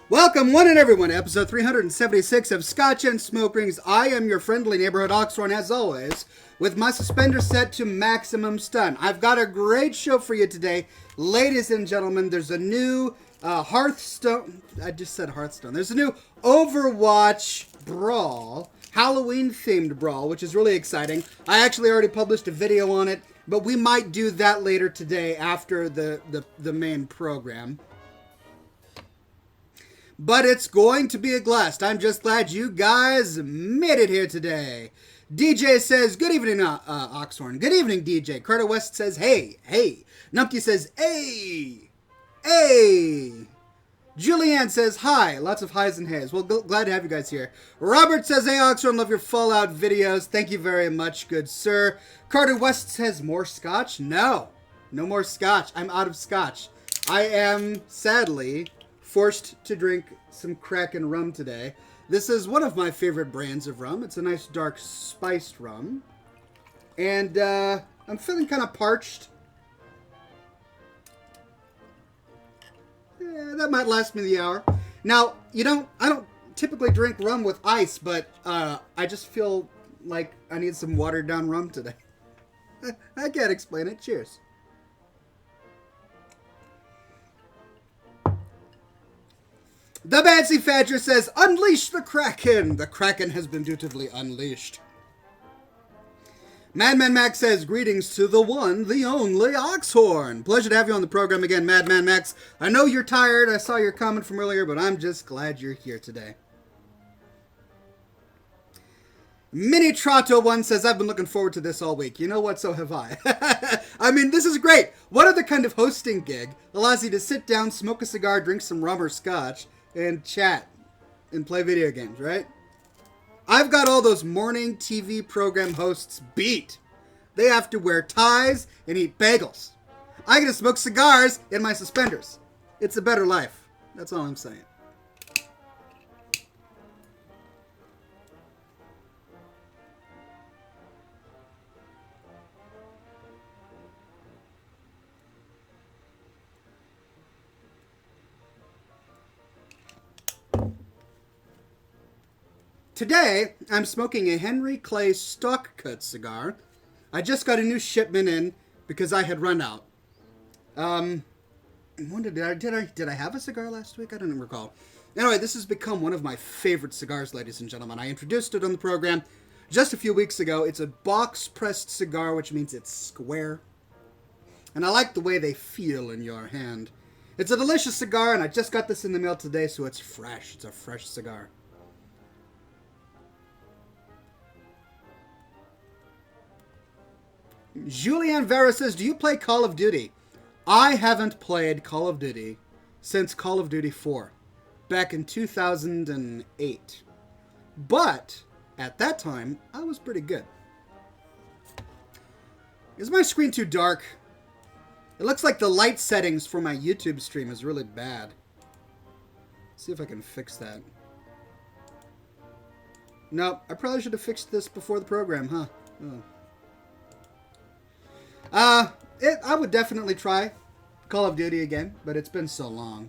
Welcome, one and everyone, to episode 376 of Scotch and Smoke Rings. I am your friendly neighborhood Oxhorn, as always, with my suspenders set to maximum stun. I've got a great show for you today. Ladies and gentlemen, there's a new Hearthstone... I just said Hearthstone. There's a new Overwatch Brawl, Halloween-themed Brawl, which is really exciting. I actually already published a video on it, but we might do that later today after the main program. But it's going to be a blast. I'm just glad you guys made it here today. DJ says, good evening, Oxhorn. Good evening, DJ. Carter West says, hey, hey. Numpty says, hey, hey. Julianne says, hi. Lots of highs and hays. Well, glad to have you guys here. Robert says, hey, Oxhorn, love your Fallout videos. Thank you very much, good sir. Carter West says, more Scotch? No, no more Scotch. I'm out of Scotch. I am, sadly, forced to drink some Kraken rum today. This is one of my favorite brands of rum. It's a nice dark spiced rum. And I'm feeling kind of parched. Yeah, that might last me the hour. Now, I don't typically drink rum with ice, but I just feel like I need some watered down rum today. I can't explain it. Cheers. The Bancy Fadger says, unleash the Kraken! The Kraken has been dutifully unleashed. Madman Max says, greetings to the one, the only Oxhorn. Pleasure to have you on the program again, Madman Max. I know you're tired. I saw your comment from earlier, but I'm just glad you're here today. Mini Trotto One says, I've been looking forward to this all week. You know what? So have I. I mean, this is great. What other kind of hosting gig allows you to sit down, smoke a cigar, drink some rum or scotch, and chat and play video games, right? I've got all those morning TV program hosts beat. They have to wear ties and eat bagels. I get to smoke cigars in my suspenders. It's a better life. That's all I'm saying. Today, I'm smoking a Henry Clay stock cut cigar. I just got a new shipment in because I had run out. When did I have a cigar last week? I don't recall. Anyway, this has become one of my favorite cigars, ladies and gentlemen. I introduced it on the program just a few weeks ago. It's a box-pressed cigar, which means it's square. And I like the way they feel in your hand. It's a delicious cigar, and I just got this in the mail today, so it's fresh. It's a fresh cigar. Julianne Vera says, do you play Call of Duty? I haven't played Call of Duty since Call of Duty 4, back in 2008. But, at that time, I was pretty good. Is my screen too dark? It looks like the light settings for my YouTube stream is really bad. Let's see if I can fix that. No, I probably should have fixed this before the program, huh? Oh. I would definitely try Call of Duty again, but it's been so long.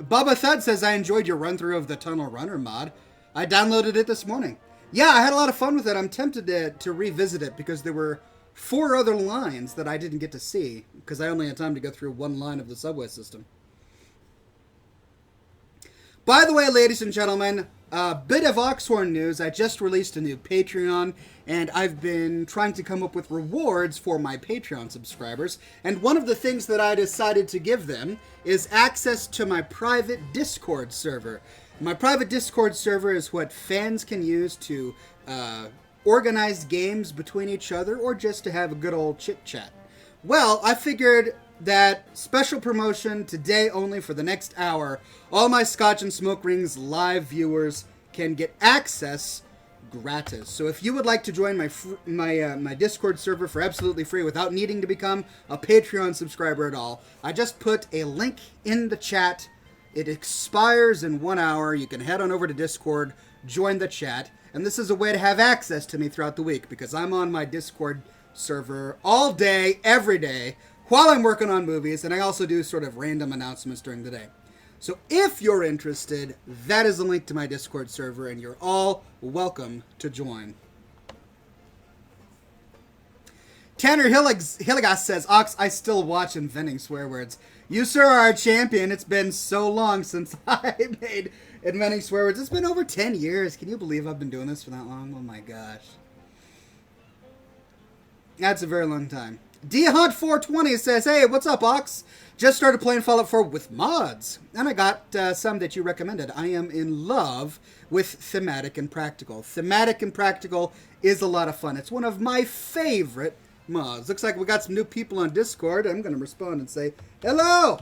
Bubba Thud says, I enjoyed your run-through of the Tunnel Runner mod. I downloaded it this morning. Yeah, I had a lot of fun with it. I'm tempted to revisit it because there were 4 other lines that I didn't get to see because I only had time to go through one line of the subway system. By the way, ladies and gentlemen, a bit of Oxhorn news. I just released a new Patreon, and I've been trying to come up with rewards for my Patreon subscribers. And one of the things that I decided to give them is access to my private Discord server. My private Discord server is what fans can use to organize games between each other or just to have a good old chit-chat. Well, I figured that special promotion today only for the next hour, all my Scotch and Smoke Rings live viewers can get access gratis. So if you would like to join my Discord server for absolutely free without needing to become a Patreon subscriber at all, I just put a link in the chat. It expires in 1 hour. You can head on over to Discord, join the chat, and this is a way to have access to me throughout the week because I'm on my Discord server all day, every day, while I'm working on movies, and I also do sort of random announcements during the day. So if you're interested, that is the link to my Discord server, and you're all welcome to join. Tanner Hilligas says, Ox, I still watch Inventing Swear Words. You, sir, are a champion. It's been so long since I made Inventing Swear Words. It's been over 10 years. Can you believe I've been doing this for that long? Oh my gosh. That's a very long time. DHunt420 says, hey, what's up, Ox? Just started playing Fallout 4 with mods. And I got some that you recommended. I am in love with Thematic and Practical. Thematic and Practical is a lot of fun. It's one of my favorite mods. Looks like we got some new people on Discord. I'm going to respond and say, hello!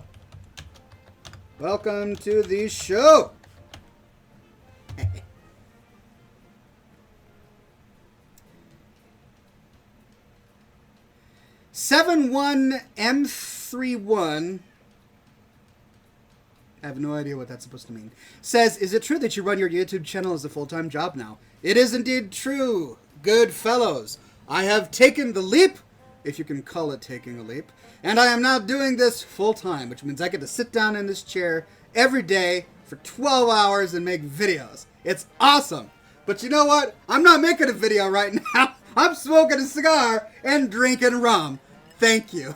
Welcome to the show! 71M31, I have no idea what that's supposed to mean, says, is it true that you run your YouTube channel as a full-time job now? It is indeed true, good fellows. I have taken the leap, if you can call it taking a leap, and I am now doing this full-time, which means I get to sit down in this chair every day for 12 hours and make videos. It's awesome. But you know what? I'm not making a video right now. I'm smoking a cigar and drinking rum. Thank you.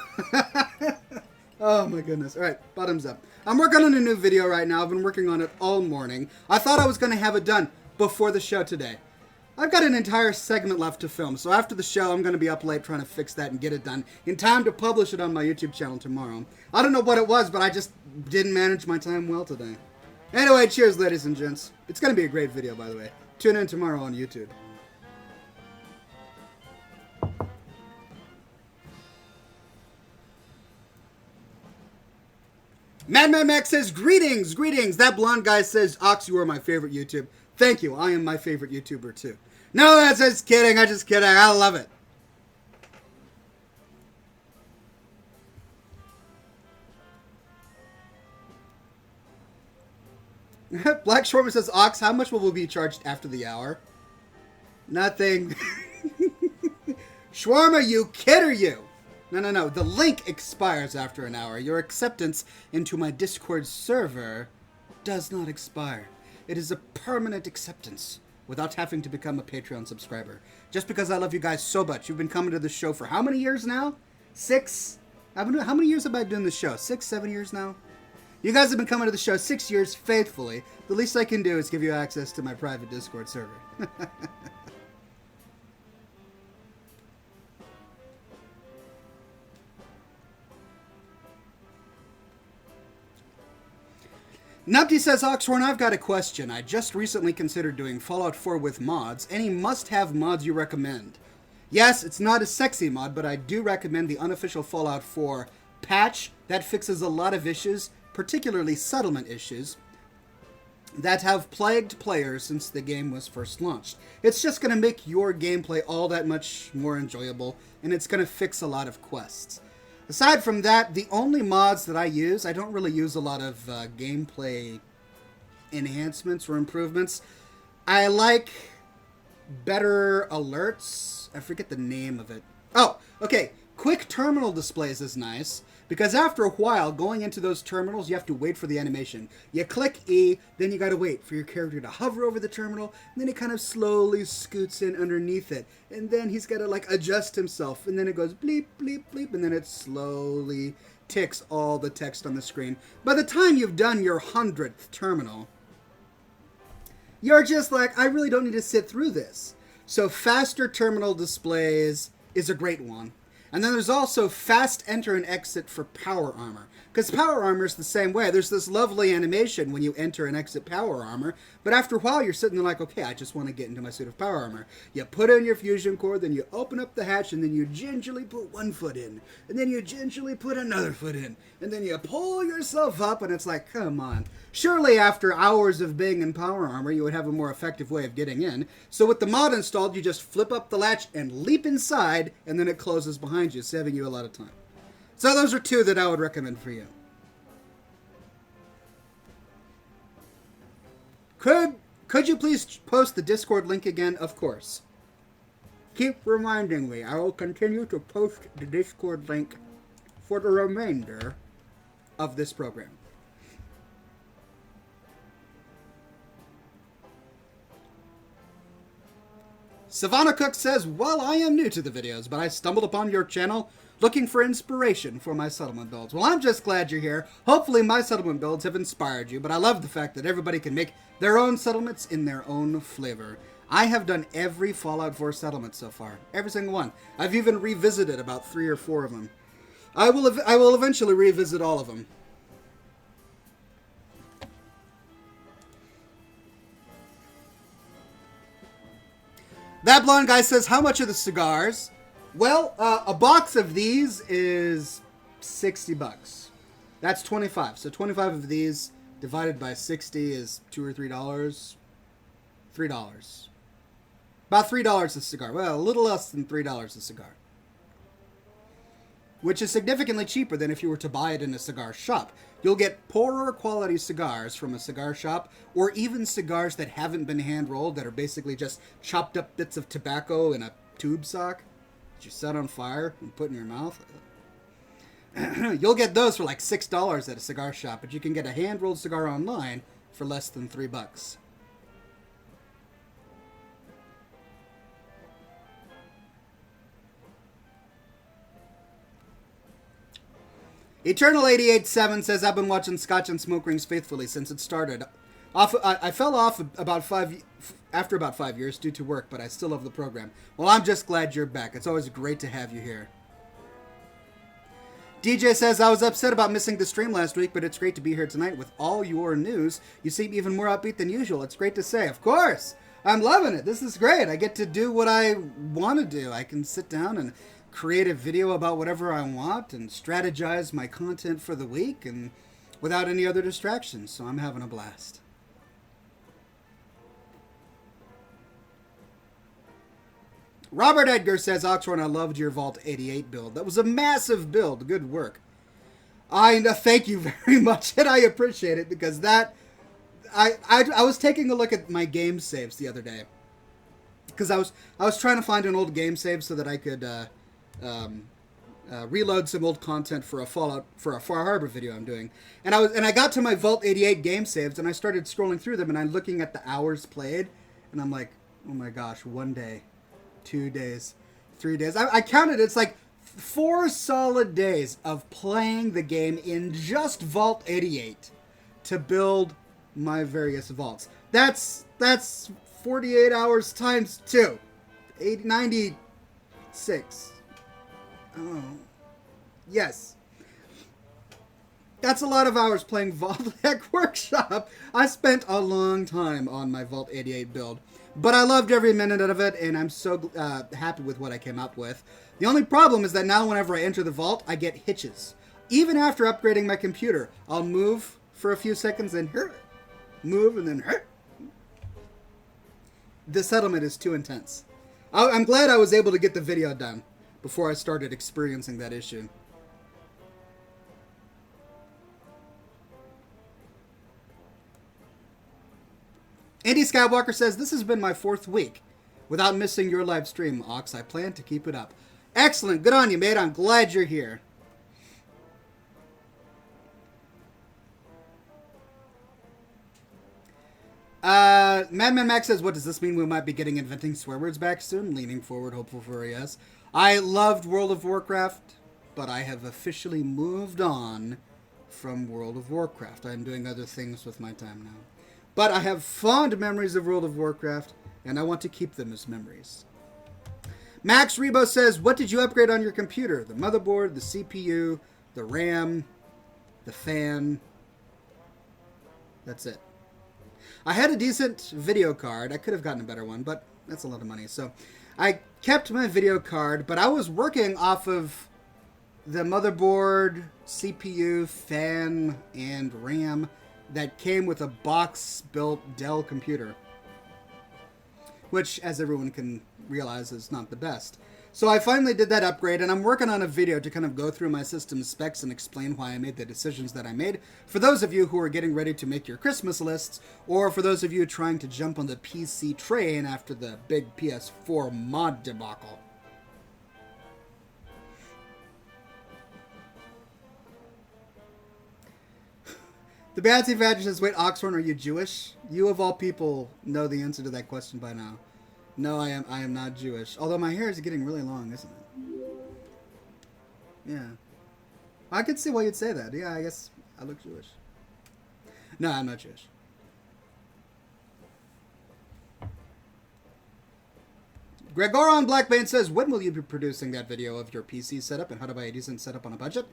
Oh my goodness. All right, bottoms up. I'm working on a new video right now. I've been working on it all morning. I thought I was going to have it done before the show today. I've got an entire segment left to film, so after the show, I'm going to be up late trying to fix that and get it done in time to publish it on my YouTube channel tomorrow. I don't know what it was, but I just didn't manage my time well today. Anyway, cheers, ladies and gents. It's going to be a great video, by the way. Tune in tomorrow on YouTube. Madman Max says, greetings, greetings. That blonde guy says, Ox, you are my favorite YouTube. Thank you. I am my favorite YouTuber, too. No, that's just kidding. I'm just kidding. I love it. Black Shortman says, Ox, how much will we be charged after the hour? Nothing. Shawarma, you kid or you? No. The link expires after an hour. Your acceptance into my Discord server does not expire. It is a permanent acceptance without having to become a Patreon subscriber. Just because I love you guys so much. You've been coming to the show for how many years now? 6? How many years have I been doing the show? 6, 7 years now? You guys have been coming to the show 6 years faithfully. The least I can do is give you access to my private Discord server. Nupty says, Oxhorn, I've got a question. I just recently considered doing Fallout 4 with mods. Any must-have mods you recommend? Yes, it's not a sexy mod, but I do recommend the unofficial Fallout 4 patch. That fixes a lot of issues, particularly settlement issues, that have plagued players since the game was first launched. It's just going to make your gameplay all that much more enjoyable, and it's going to fix a lot of quests. Aside from that, the only mods that I use, I don't really use a lot of gameplay enhancements or improvements. I like better alerts. I forget the name of it. Oh, okay. Quick terminal displays is nice, because after a while, going into those terminals, you have to wait for the animation. You click E, then you gotta wait for your character to hover over the terminal, and then he kind of slowly scoots in underneath it. And then he's gotta, like, adjust himself, and then it goes bleep, bleep, bleep, and then it slowly ticks all the text on the screen. By the time you've done your 100th terminal, you're just like, I really don't need to sit through this. So faster terminal displays is a great one. And then there's also fast enter and exit for power armor. Because power armor is the same way. There's this lovely animation when you enter and exit power armor. But after a while, you're sitting there like, okay, I just want to get into my suit of power armor. You put in your fusion core, then you open up the hatch, and then you gingerly put one foot in. And then you gingerly put another foot in. And then you pull yourself up, and it's like, come on. Surely after hours of being in power armor, you would have a more effective way of getting in. So with the mod installed, you just flip up the latch and leap inside, and then it closes behind you, saving you a lot of time. So those are two that I would recommend for you. Could you please post the Discord link again? Of course. keep reminding me. I will continue to post the Discord link for the remainder of this program. Savannah Cook says, well, I am new to the videos, but I stumbled upon your channel looking for inspiration for my settlement builds. Well, I'm just glad you're here. Hopefully my settlement builds have inspired you, but I love the fact that everybody can make their own settlements in their own flavor. I have done every Fallout 4 settlement so far. Every single one. I've even revisited about 3 or 4 of them. I will eventually revisit all of them. That blonde guy says, how much are the cigars? Well, a box of these is $60. That's 25. So 25 of these divided by 60 is $2 or $3. $3. About $3 a cigar. Well, a little less than $3 a cigar. Which is significantly cheaper than if you were to buy it in a cigar shop. You'll get poorer quality cigars from a cigar shop, or even cigars that haven't been hand-rolled, that are basically just chopped up bits of tobacco in a tube sock that you set on fire and put in your mouth. You'll get those for like $6 at a cigar shop, but you can get a hand-rolled cigar online for less than $3. Eternal887 says, I've been watching Scotch and Smoke Rings faithfully since it started. I fell off after about 5 years due to work, but I still love the program. Well, I'm just glad you're back. It's always great to have you here. DJ says, I was upset about missing the stream last week, but it's great to be here tonight with all your news. You seem even more upbeat than usual. It's great to say. Of course. I'm loving it. This is great. I get to do what I want to do. I can sit down and create a video about whatever I want and strategize my content for the week and without any other distractions. So I'm having a blast. Robert Edgar says, Oxhorn, I loved your Vault 88 build. That was a massive build. Good work. I thank you very much, and I appreciate it, because that... I was taking a look at my game saves the other day, because I was trying to find an old game save so that I could reload some old content for a Far Harbor video I'm doing, and I got to my Vault 88 game saves, and I started scrolling through them, and I'm looking at the hours played, and I'm like, oh my gosh, 1 day, 2 days, 3 days. I counted. It's like 4 solid days of playing the game in just Vault 88 to build my various vaults. That's 48 hours times 2. 96. Oh. Yes. That's a lot of hours playing Vault Hack Workshop. I spent a long time on my Vault 88 build. But I loved every minute of it, and I'm so happy with what I came up with. The only problem is that now whenever I enter the vault, I get hitches. Even after upgrading my computer, I'll move for a few seconds and move and then the settlement is too intense. I'm glad I was able to get the video done before I started experiencing that issue. Andy Skywalker says, this has been my 4th week without missing your live stream, Ox. I plan to keep it up. Excellent. Good on you, mate. I'm glad you're here. Madman Max says, what does this mean? We might be getting Inventing Swear Words back soon? Leaning forward, hopeful for a yes. I loved World of Warcraft, but I have officially moved on from World of Warcraft. I'm doing other things with my time now. But I have fond memories of World of Warcraft, and I want to keep them as memories. Max Rebo says, what did you upgrade on your computer? The motherboard, the CPU, the RAM, the fan. That's it. I had a decent video card. I could have gotten a better one, but that's a lot of money. So I kept my video card, but I was working off of the motherboard, CPU, fan, and RAM that came with a box-built Dell computer, which, as everyone can realize, is not the best. So I finally did that upgrade, and I'm working on a video to kind of go through my system specs and explain why I made the decisions that I made. For those of you who are getting ready to make your Christmas lists, or for those of you trying to jump on the PC train after the big PS4 mod debacle. The Bouncy Badger says, wait, Oxhorn, are you Jewish? You of all people know the answer to that question by now. No, I am not Jewish. Although my hair is getting really long, isn't it? Yeah. I could see why you'd say that. Yeah, I guess I look Jewish. No, I'm not Jewish. Gregoron Blackbane says, when will you be producing that video of your PC setup and how to buy a decent setup on a budget?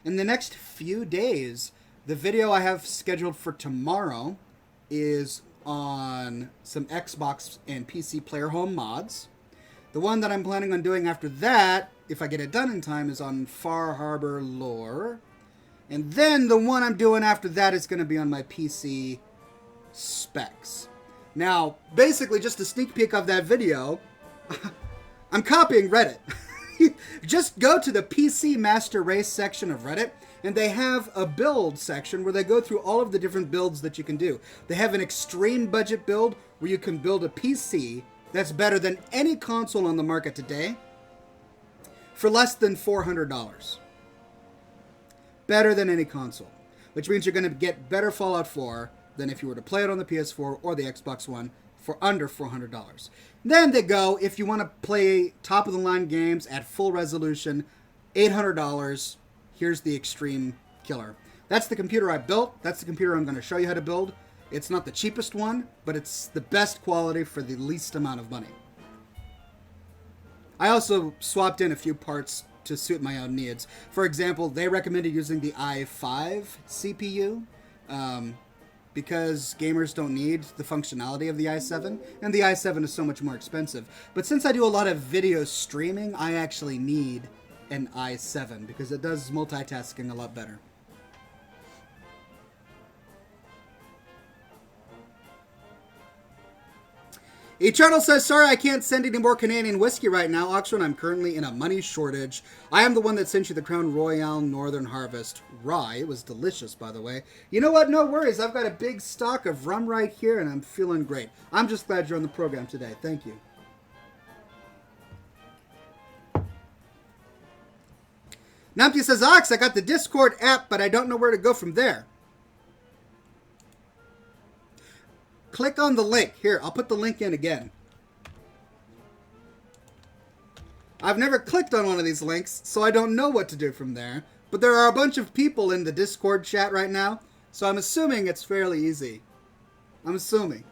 In the next few days. The video I have scheduled for tomorrow is on some Xbox and PC Player Home mods. The one that I'm planning on doing after that, if I get it done in time, is on Far Harbor lore. And then the one I'm doing after that is going to be on my PC specs. Now, basically, just a sneak peek of that video, I'm copying Reddit. Just go to the PC Master Race section of Reddit, and they have a build section where they go through all of the different builds that you can do. They have an extreme budget build where you can build a PC that's better than any console on the market today for less than $400. Better than any console. Which means you're going to get better Fallout 4 than if you were to play it on the PS4 or the Xbox One for under $400. Then they go, if you want to play top-of-the-line games at full resolution, $800. Here's the extreme killer. That's the computer I built. That's the computer I'm going to show you how to build. It's not the cheapest one, but it's the best quality for the least amount of money. I also swapped in a few parts to suit my own needs. For example, they recommended using the i5 CPU because gamers don't need the functionality of the i7, and the i7 is so much more expensive. But since I do a lot of video streaming, I actually need an i7 because it does multitasking a lot better. Eternal says, sorry I can't send any more Canadian whiskey right now, Oxford. I'm currently in a money shortage. I am the one that sent you the Crown Royal Northern Harvest rye. It was delicious, by the way. You know what? No worries. I've got a big stock of rum right here, and I'm feeling great. I'm just glad you're on the program today. Thank you. Numpty says, Ox, I got the Discord app, but I don't know where to go from there. Click on the link. Here, I'll put the link in again. I've never clicked on one of these links, so I don't know what to do from there. But there are a bunch of people in the Discord chat right now, so I'm assuming it's fairly easy. I'm assuming.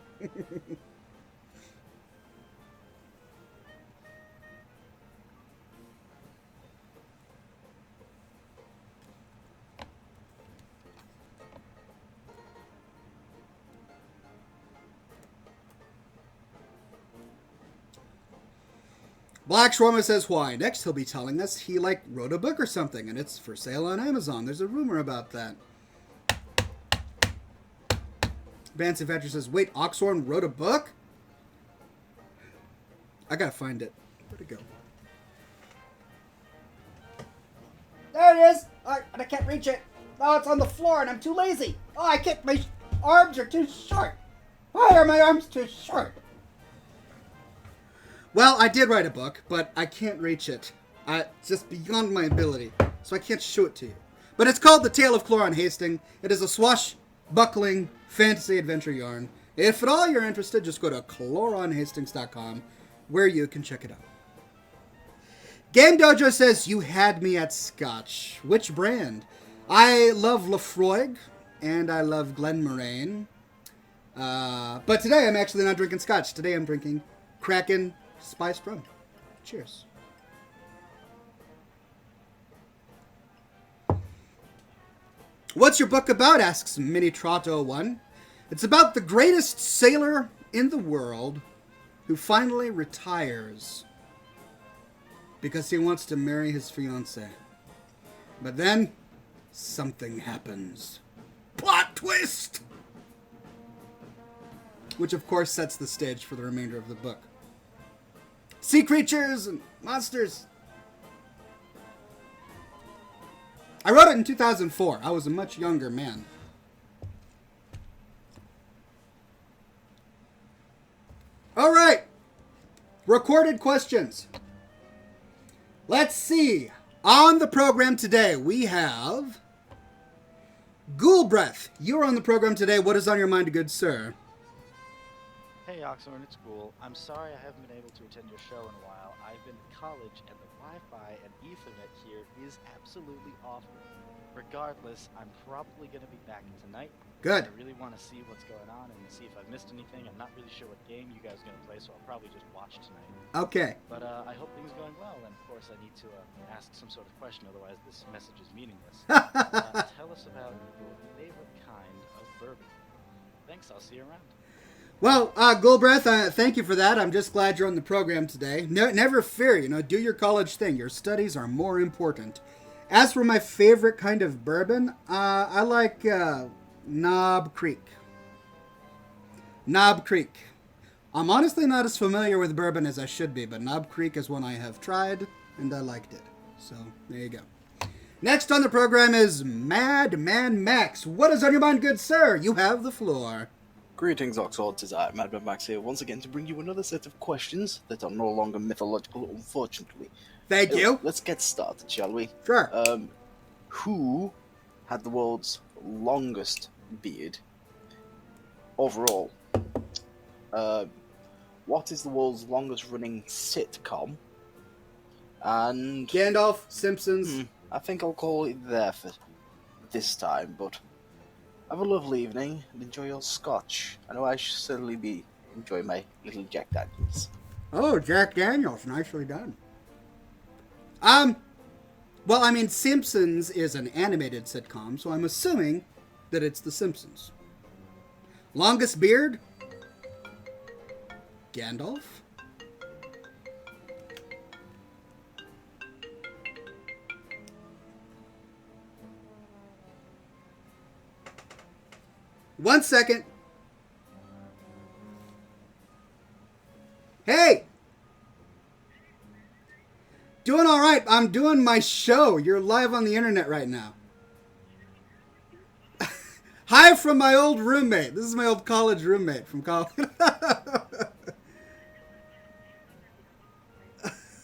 Black Shawarma says why. Next he'll be telling us he wrote a book or something and it's for sale on Amazon. There's a rumor about that. Bancy Fetcher says, wait, Oxhorn wrote a book? I gotta find it. Where'd it go? There it is! Oh, I can't reach it. Oh, it's on the floor and I'm too lazy. Oh, I can't, my arms are too short. Why are my arms too short? Well, I did write a book, but I can't reach it. It's just beyond my ability, so I can't show it to you. But it's called The Tale of Cloron Hastings. It is a swashbuckling fantasy adventure yarn. If at all you're interested, just go to cloronhastings.com, where you can check it out. Game Dojo says, you had me at Scotch. Which brand? I love Lafroig, and I love Glenmorangie. But today I'm actually not drinking Scotch. Today I'm drinking Kraken Spiced Rum. Cheers. What's your book about? Asks Mini Trotto1. It's about the greatest sailor in the world who finally retires because he wants to marry his fiancée. But then something happens. Plot twist! Which of course sets the stage for the remainder of the book. sea creatures and monsters. I wrote it in 2004. I was a much younger man. All right. Recorded questions. Let's see. On the program today, we have Ghoul Breath. You're on the program today. What is on your mind, good sir? Hey Oxhorn, it's Ghoul. I'm sorry I haven't been able to attend your show in a while. I've been in college and the Wi-Fi and Ethernet here is absolutely awful. Regardless, I'm probably going to be back tonight. Good. I really want to see what's going on and see if I've missed anything. I'm not really sure what game you guys are going to play, so I'll probably just watch tonight. Okay. But I hope things are going well, and of course I need to ask some sort of question, otherwise this message is meaningless. Tell us about your favorite kind of bourbon. Thanks, I'll see you around. Well, Gulbreath, thank you for that. I'm just glad you're on the program today. Never fear, do your college thing. Your studies are more important. As for my favorite kind of bourbon, I like Knob Creek. Knob Creek. I'm honestly not as familiar with bourbon as I should be, but Knob Creek is one I have tried, and I liked it. So, there you go. Next on the program is Madman Max. What is on your mind, good sir? You have the floor. Greetings, Oxford. It's I, Madman Max here, once again to bring you another set of questions that are no longer mythological, unfortunately. Thank you. Let's get started, shall we? Sure. Who had the world's longest beard overall? What is the world's longest running sitcom? And Gandalf, Simpsons. I think I'll call it there for this time, but have a lovely evening and enjoy your scotch. I know I should certainly be enjoying my little Jack Daniels. Oh, Jack Daniels. Nicely done. Well, I mean, Simpsons is an animated sitcom, so I'm assuming that it's The Simpsons. Longest beard? Gandalf? One second. Hey! Doing all right. I'm doing my show. You're live on the internet right now. Hi from my old roommate. This is my old college roommate from college.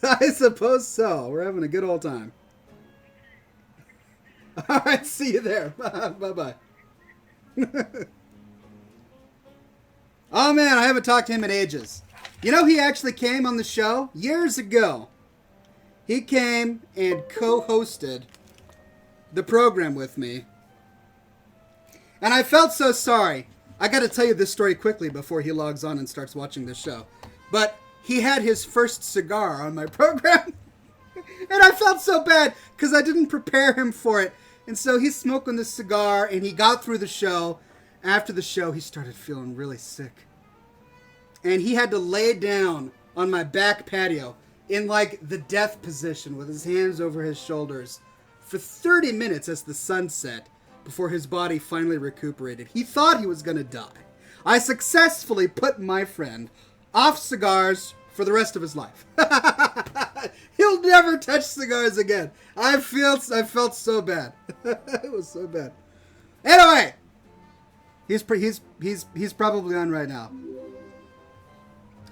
I suppose so. We're having a good old time. All right. See you there. Bye-bye. Oh, man. I haven't talked to him in ages. He actually came on the show years ago. He came and co-hosted the program with me. And I felt so sorry. I got to tell you this story quickly before he logs on and starts watching the show. But he had his first cigar on my program. And I felt so bad because I didn't prepare him for it. And so he's smoking this cigar and he got through the show. After the show, he started feeling really sick. And he had to lay down on my back patio in like the death position with his hands over his shoulders for 30 minutes as the sun set before his body finally recuperated. He thought he was going to die. I successfully put my friend off cigars for the rest of his life. He'll never touch cigars again. I felt so bad. It was so bad. Anyway, he's probably on right now.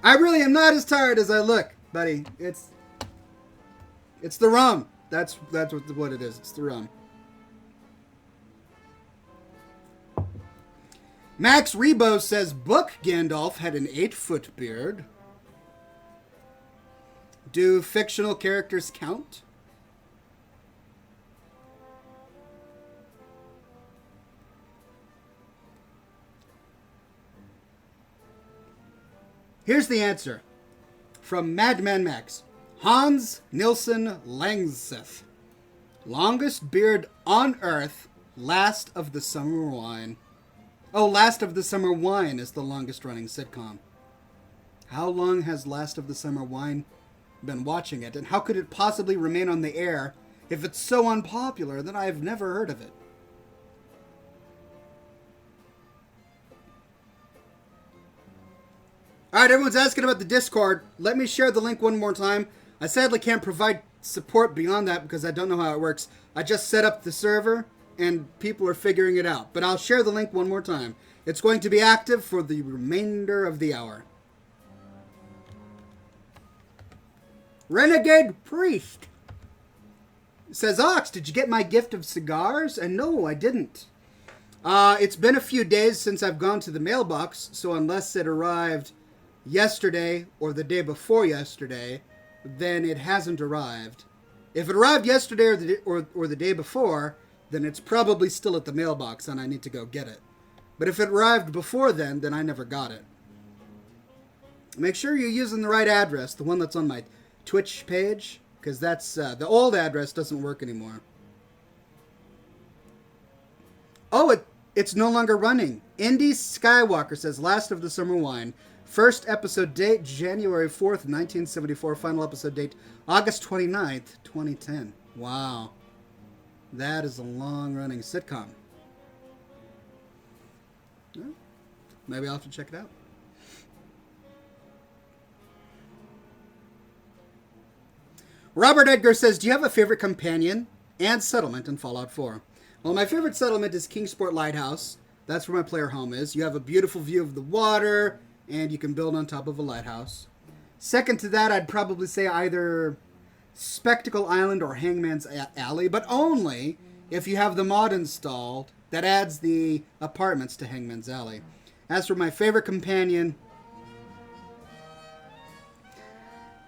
I really am not as tired as I look, buddy. It's the rum. That's what it is. It's the rum. Max Rebo says Book Gandalf had an 8-foot beard. Do fictional characters count? Here's the answer from Madman Max. Hans Nilsson Langseth. Longest beard on Earth, Last of the Summer Wine. Oh, Last of the Summer Wine is the longest running sitcom. How long has Last of the Summer Wine been watching it? And how could it possibly remain on the air if it's so unpopular that I've never heard of it? All right, everyone's asking about the Discord. Let me share the link one more time. I sadly can't provide support beyond that because I don't know how it works. I just set up the server and people are figuring it out. But I'll share the link one more time. It's going to be active for the remainder of the hour. Renegade Priest says, Ox, did you get my gift of cigars? And no, I didn't. It's been a few days since I've gone to the mailbox, so unless it arrived yesterday or the day before yesterday, then it hasn't arrived. If it arrived yesterday or the day before, then it's probably still at the mailbox and I need to go get it. But if it arrived before then I never got it. Make sure you're using the right address, the one that's on my Twitch page, because that's the old address doesn't work anymore. Oh, it's no longer running. Indy Skywalker says, Last of the Summer Wine. First episode date, January 4th, 1974. Final episode date, August 29th, 2010. Wow. That is a long-running sitcom. Well, maybe I'll have to check it out. Robert Edgar says, do you have a favorite companion and settlement in Fallout 4? Well, my favorite settlement is Kingsport Lighthouse. That's where my player home is. You have a beautiful view of the water, and you can build on top of a lighthouse. Second to that, I'd probably say either Spectacle Island or Hangman's Alley, but only if you have the mod installed that adds the apartments to Hangman's Alley. As for my favorite companion,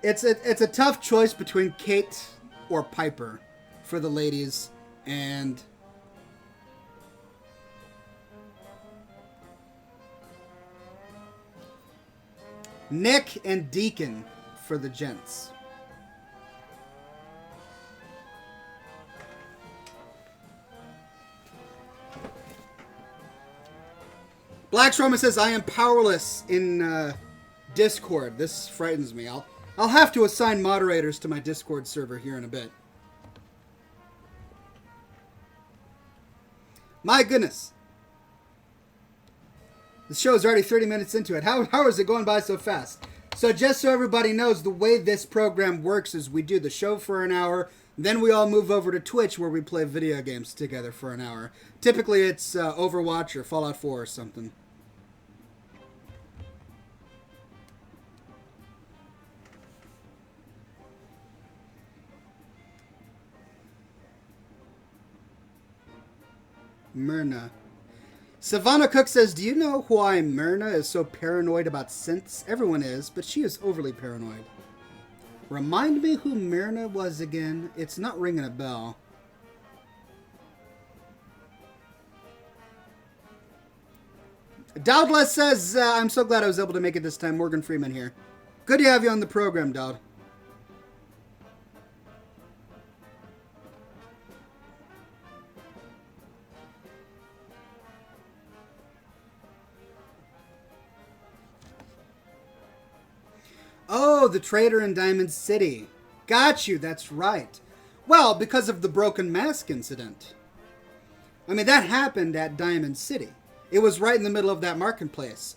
it's a tough choice between Kate or Piper for the ladies, and Nick and Deacon for the gents. Black Strowman says, I am powerless in Discord. This frightens me. I'll have to assign moderators to my Discord server here in a bit. My goodness. The show is already 30 minutes into it. How is it going by so fast? So just so everybody knows, the way this program works is we do the show for an hour, then we all move over to Twitch where we play video games together for an hour. Typically it's Overwatch or Fallout 4 or something. Myrna. Savannah Cook says, do you know why Myrna is so paranoid about synths? Everyone is, but she is overly paranoid. Remind me who Myrna was again. It's not ringing a bell. Doubtless says, I'm so glad I was able to make it this time. Morgan Freeman here. Good to have you on the program, Dowd. Oh, the trader in Diamond City. Got you, that's right. Well, because of the broken mask incident. I mean, that happened at Diamond City. It was right in the middle of that marketplace.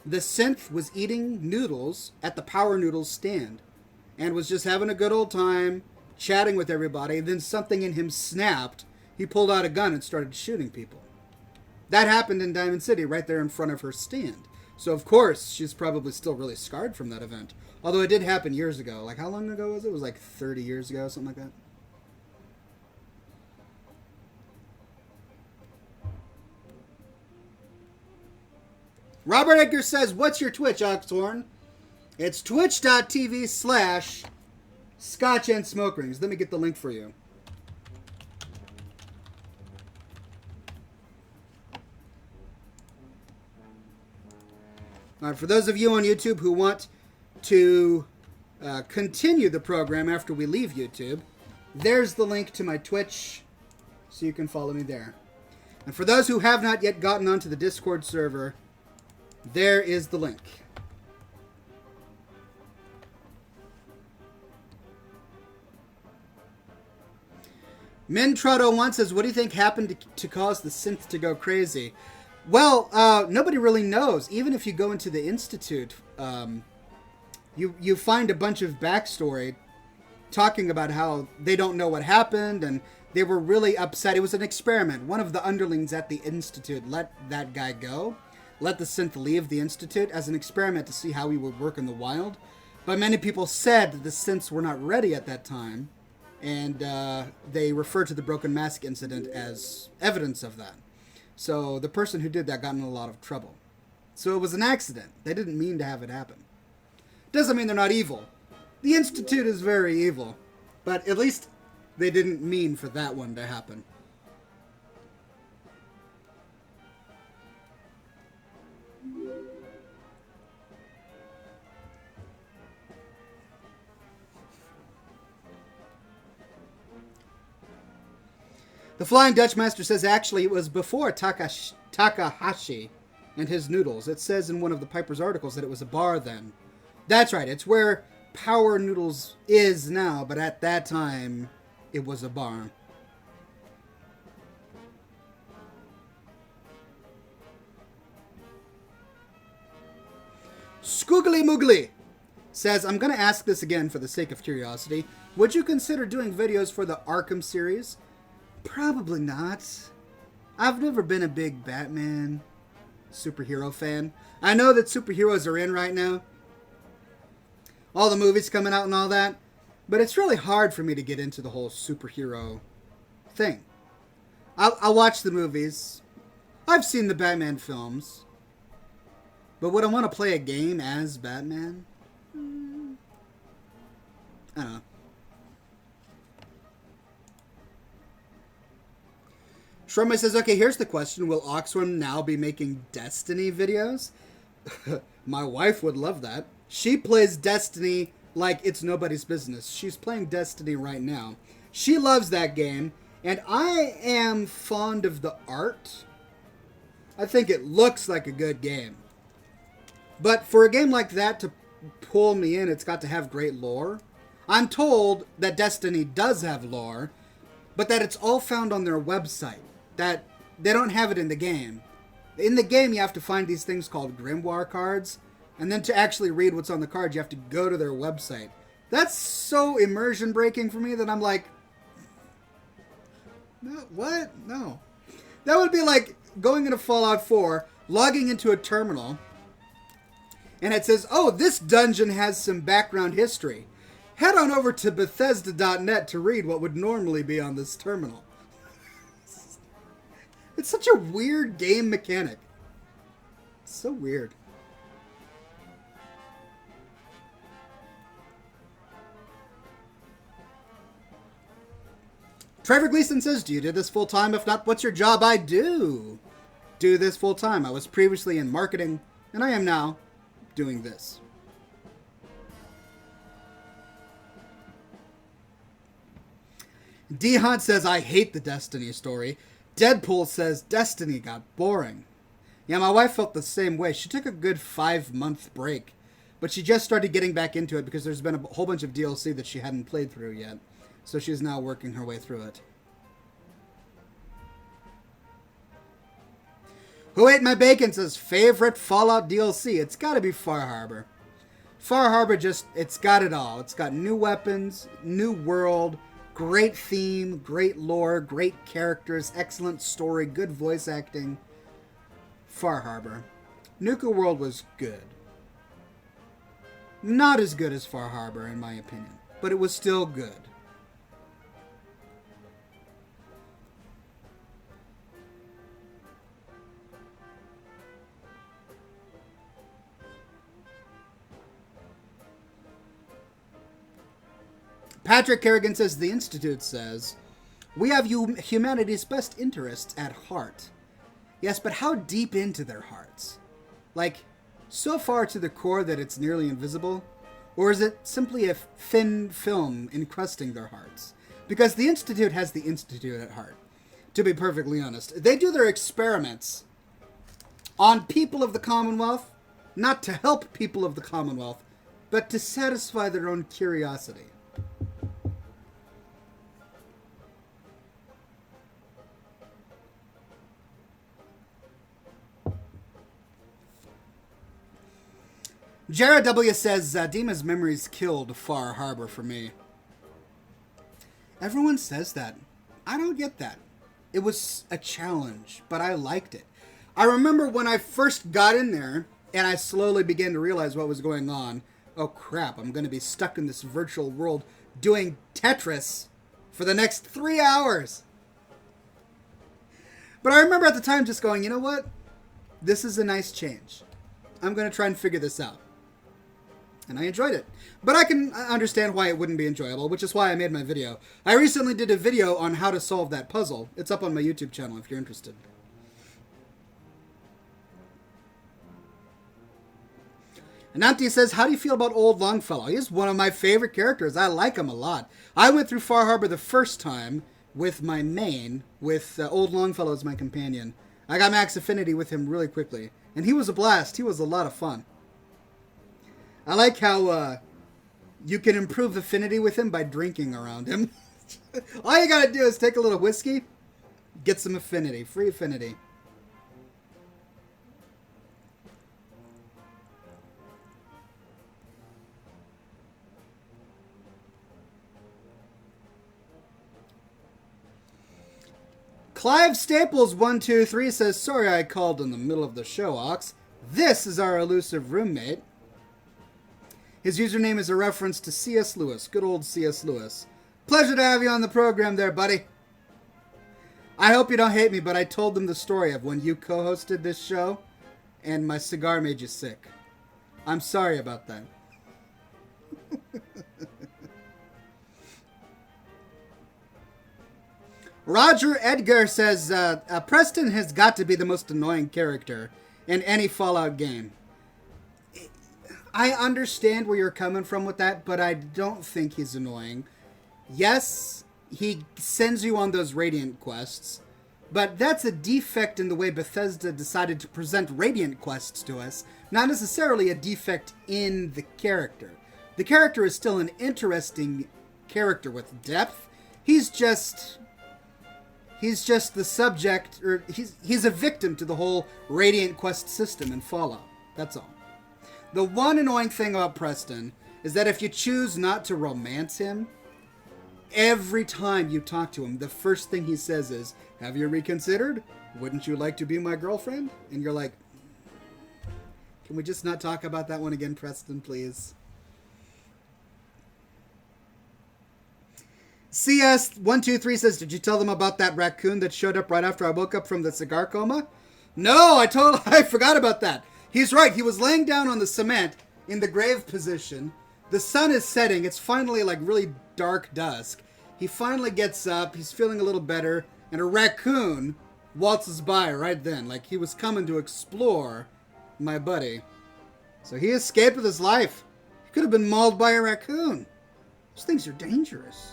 The synth was eating noodles at the Power Noodles stand and was just having a good old time, chatting with everybody. Then something in him snapped. He pulled out a gun and started shooting people. That happened in Diamond City, right there in front of her stand. So, of course, she's probably still really scarred from that event. Although it did happen years ago. Like, how long ago was it? It was like 30 years ago, something like that. Robert Edgar says, what's your Twitch, Oxhorn? It's twitch.tv/Scotch and Smoke Rings. Let me get the link for you. All right, for those of you on YouTube who want to continue the program after we leave YouTube, there's the link to my Twitch, so you can follow me there. And for those who have not yet gotten onto the Discord server, there is the link. Mintroto1 says, what do you think happened to cause the synth to go crazy? Well, nobody really knows. Even if you go into the Institute You find a bunch of backstory talking about how they don't know what happened and they were really upset. It was an experiment. One of the underlings at the Institute let that guy go, let the synth leave the Institute as an experiment to see how he would work in the wild. But many people said that the synths were not ready at that time, and they refer to the Broken Mask incident as evidence of that. So the person who did that got in a lot of trouble. So it was an accident. They didn't mean to have it happen. Doesn't mean they're not evil. The Institute is very evil, but at least they didn't mean for that one to happen. The Flying Dutch Master says actually it was before Takahashi and his noodles. It says in one of the Piper's articles that it was a bar then. That's right, it's where Power Noodles is now, but at that time it was a bar. Scoogly Moogly says, I'm going to ask this again for the sake of curiosity. Would you consider doing videos for the Arkham series? Probably not. I've never been a big Batman superhero fan. I know that superheroes are in right now. All the movies coming out and all that. But it's really hard for me to get into the whole superhero thing. I'll watch the movies. I've seen the Batman films. But would I want to play a game as Batman? I don't know. Shrummy says, okay, here's the question. Will Oxworm now be making Destiny videos? My wife would love that. She plays Destiny like it's nobody's business. She's playing Destiny right now. She loves that game, and I am fond of the art. I think it looks like a good game. But for a game like that to pull me in, it's got to have great lore. I'm told that Destiny does have lore, but that it's all found on their website. That they don't have it in the game. In the game, you have to find these things called grimoire cards, and then to actually read what's on the card, you have to go to their website. That's so immersion breaking for me that I'm like, no, what? No. That would be like going into Fallout 4, logging into a terminal, and it says, oh, this dungeon has some background history. Head on over to Bethesda.net to read what would normally be on this terminal. It's such a weird game mechanic. It's so weird. Trevor Gleason says, do you do this full time? If not, what's your job? I do this full time. I was previously in marketing, and I am now doing this. D Hunt says, I hate the Destiny story. Deadpool says, Destiny got boring. Yeah, my wife felt the same way. She took a good 5-month break, but she just started getting back into it because there's been a whole bunch of DLC that she hadn't played through yet. So she's now working her way through it. Who Ate My Bacon says, favorite Fallout DLC? It's got to be Far Harbor. Far Harbor it's got it all. It's got new weapons, new world, great theme, great lore, great characters, excellent story, good voice acting. Far Harbor. Nuka World was good. Not as good as Far Harbor, in my opinion, but it was still good. Patrick Kerrigan says, the Institute says, we have humanity's best interests at heart. Yes, but how deep into their hearts? Like, so far to the core that it's nearly invisible? Or is it simply a thin film encrusting their hearts? Because the Institute has the Institute at heart, to be perfectly honest. They do their experiments on people of the Commonwealth, not to help people of the Commonwealth, but to satisfy their own curiosity. Jared W. says, Dima's memories killed Far Harbor for me. Everyone says that. I don't get that. It was a challenge, but I liked it. I remember when I first got in there, and I slowly began to realize what was going on. Oh crap, I'm going to be stuck in this virtual world doing Tetris for the next 3 hours. But I remember at the time just going, you know what? This is a nice change. I'm going to try and figure this out. And I enjoyed it. But I can understand why it wouldn't be enjoyable, which is why I made my video. I recently did a video on how to solve that puzzle. It's up on my YouTube channel if you're interested. Ananti says, how do you feel about Old Longfellow? He's one of my favorite characters. I like him a lot. I went through Far Harbor the first time with my main, with Old Longfellow as my companion. I got max affinity with him really quickly. And he was a blast. He was a lot of fun. I like how you can improve affinity with him by drinking around him. All you gotta do is take a little whiskey, get some affinity, free affinity. Clive Staples 123 says, sorry I called in the middle of the show, Ox. This is our elusive roommate. His username is a reference to C.S. Lewis. Good old C.S. Lewis. Pleasure to have you on the program there, buddy. I hope you don't hate me, but I told them the story of when you co-hosted this show and my cigar made you sick. I'm sorry about that. Roger Edgar says, Preston has got to be the most annoying character in any Fallout game. I understand where you're coming from with that, but I don't think he's annoying. Yes, he sends you on those Radiant quests, but that's a defect in the way Bethesda decided to present Radiant quests to us, not necessarily a defect in the character. The character is still an interesting character with depth. He's just the subject, or he's a victim to the whole Radiant quest system in Fallout. That's all. The one annoying thing about Preston is that if you choose not to romance him, every time you talk to him, the first thing he says is, have you reconsidered? Wouldn't you like to be my girlfriend? And you're like, can we just not talk about that one again, Preston, please? CS123 says, did you tell them about that raccoon that showed up right after I woke up from the cigar coma? No, I forgot about that. He's right. He was laying down on the cement in the grave position. The sun is setting. It's finally like really dark dusk. He finally gets up. He's feeling a little better. And a raccoon waltzes by right then. Like he was coming to explore my buddy. So he escaped with his life. He could have been mauled by a raccoon. Those things are dangerous.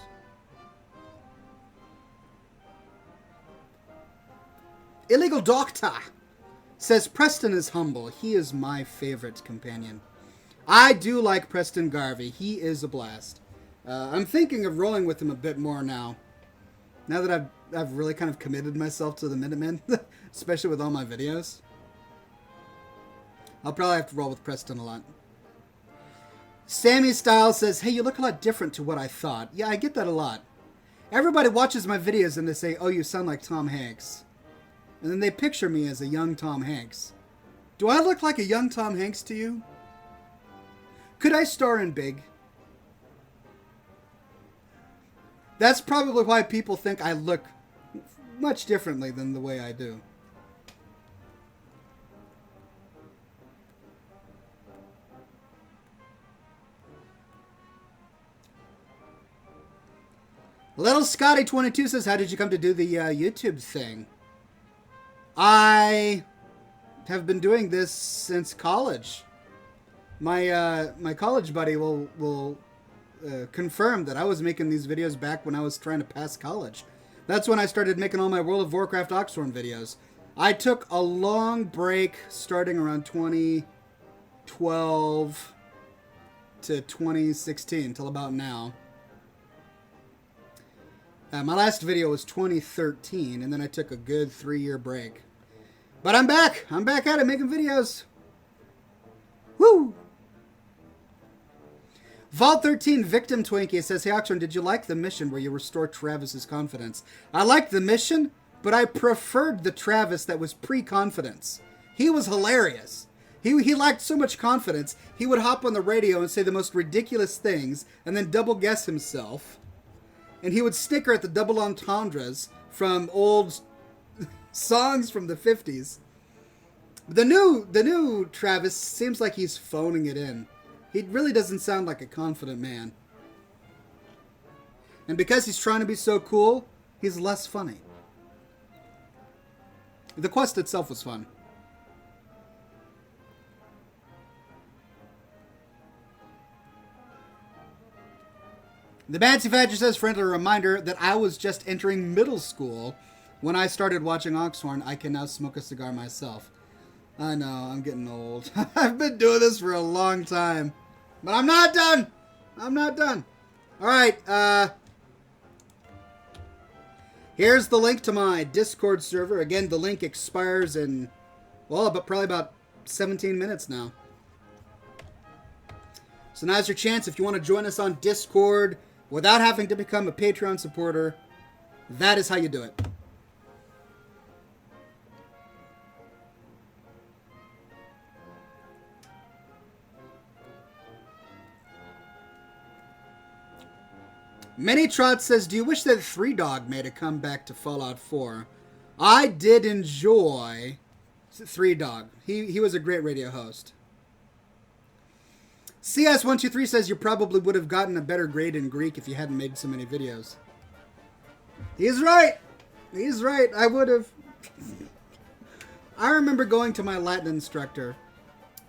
Illegal Doctor says, Preston is humble. He is my favorite companion. I do like Preston Garvey. He is a blast. I'm thinking of rolling with him a bit more now. Now that I've really kind of committed myself to the Minutemen, especially with all my videos. I'll probably have to roll with Preston a lot. Sammy Styles says, hey, you look a lot different to what I thought. Yeah, I get that a lot. Everybody watches my videos and they say, oh, you sound like Tom Hanks. And then they picture me as a young Tom Hanks. Do I look like a young Tom Hanks to you? Could I star in Big? That's probably why people think I look much differently than the way I do. Little Scotty22 says, how did you come to do the YouTube thing? I have been doing this since college. My college buddy will confirm that I was making these videos back when I was trying to pass college. That's when I started making all my World of Warcraft Oxhorn videos. I took a long break starting around 2012 to 2016 till about now. My last video was 2013, and then I took a good 3-year break. But I'm back! I'm back at it, making videos! Woo! Vault 13 Victim Twinkie says, "Hey Oxford, did you like the mission where you restore Travis's confidence?" I liked the mission, but I preferred the Travis that was pre-confidence. He was hilarious. He lacked so much confidence, he would hop on the radio and say the most ridiculous things and then double guess himself. And he would snicker at the double entendres from old songs from the 50s. The new Travis seems like he's phoning it in. He really doesn't sound like a confident man. And because he's trying to be so cool, he's less funny. The quest itself was fun. The Bancy Fadger says, "Friendly reminder that I was just entering middle school when I started watching Oxhorn. I can now smoke a cigar myself." I know, I'm getting old. I've been doing this for a long time. But I'm not done! I'm not done. Alright, here's the link to my Discord server. Again, the link expires in, well, but probably about 17 minutes now. So now's your chance if you want to join us on Discord without having to become a Patreon supporter. That is how you do it. Mini Trot says, "Do you wish that Three Dog made a comeback to Fallout 4? I did enjoy Three Dog. He was a great radio host. CS123 says, "You probably would have gotten a better grade in Greek if you hadn't made so many videos." He's right. He's right. I would have. I remember going to my Latin instructor,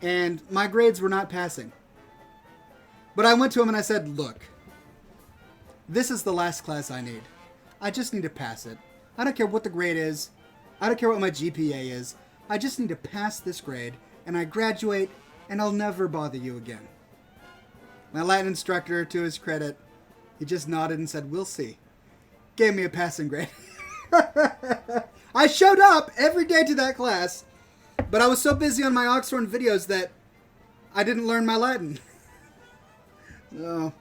and my grades were not passing. But I went to him and I said, "Look, this is the last class I need. I just need to pass it. I don't care what the grade is. I don't care what my GPA is. I just need to pass this grade, and I graduate, and I'll never bother you again." My Latin instructor, to his credit, he just nodded and said, "We'll see." Gave me a passing grade. I showed up every day to that class, but I was so busy on my Oxhorn videos that I didn't learn my Latin. So...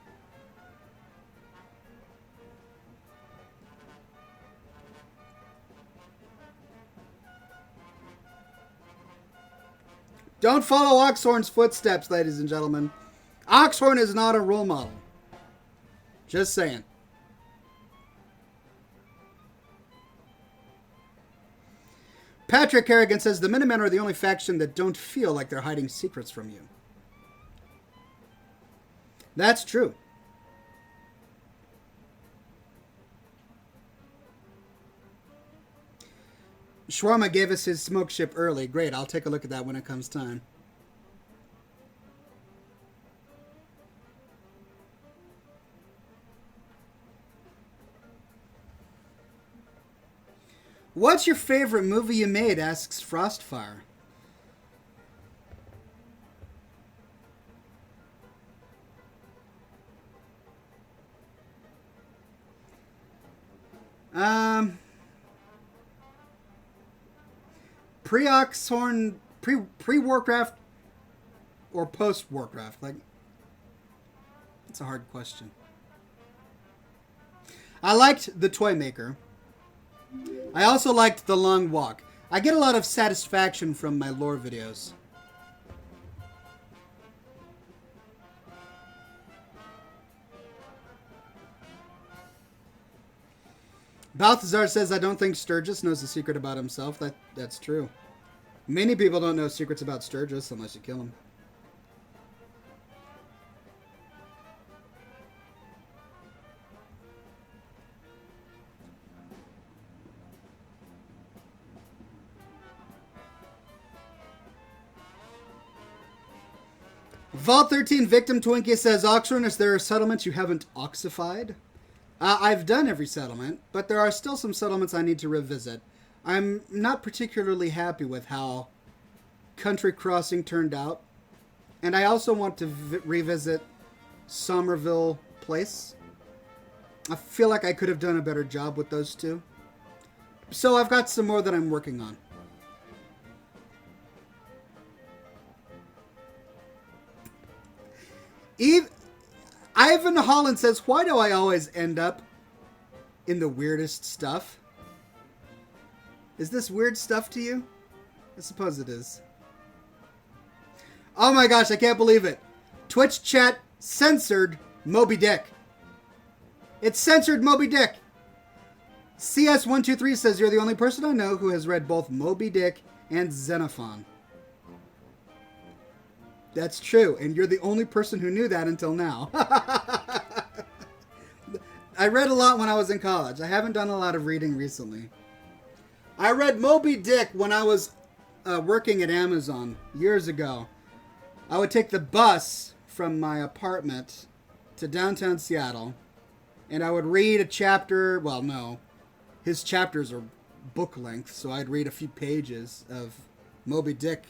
don't follow Oxhorn's footsteps, ladies and gentlemen. Oxhorn is not a role model. Just saying. Patrick Kerrigan says, "The Minutemen are the only faction that don't feel like they're hiding secrets from you." That's true. Shawarma gave us his smoke ship early. Great, I'll take a look at that when it comes time. What's your favorite movie you made? Asks Frostfire. Pre-Oxhorn, pre-Warcraft, or post-Warcraft? Like, it's a hard question. I liked The Toy Maker. I also liked The Long Walk. I get a lot of satisfaction from my lore videos. Balthazar says, "I don't think Sturgis knows the secret about himself." That's true. Many people don't know secrets about Sturgis unless you kill him. Vault 13 Victim Twinkie says, "Oxhorn, is there a settlement you haven't oxified?" I've done every settlement, but there are still some settlements I need to revisit. I'm not particularly happy with how Country Crossing turned out. And I also want to revisit Somerville Place. I feel like I could have done a better job with those two. So I've got some more that I'm working on. Ivan Holland says, why do I always end up in the weirdest stuff? Is this weird stuff to you? I suppose it is. Oh my gosh, I can't believe it. Twitch chat censored Moby Dick. It censored Moby Dick. CS123 says, you're the only person I know who has read both Moby Dick and Xenophon. That's true, and you're the only person who knew that until now. I read a lot when I was in college. I haven't done a lot of reading recently. I read Moby Dick when I was working at Amazon years ago. I would take the bus from my apartment to downtown Seattle, and I would read a chapter. Well, no. His chapters are book length, so I'd read a few pages of Moby Dick.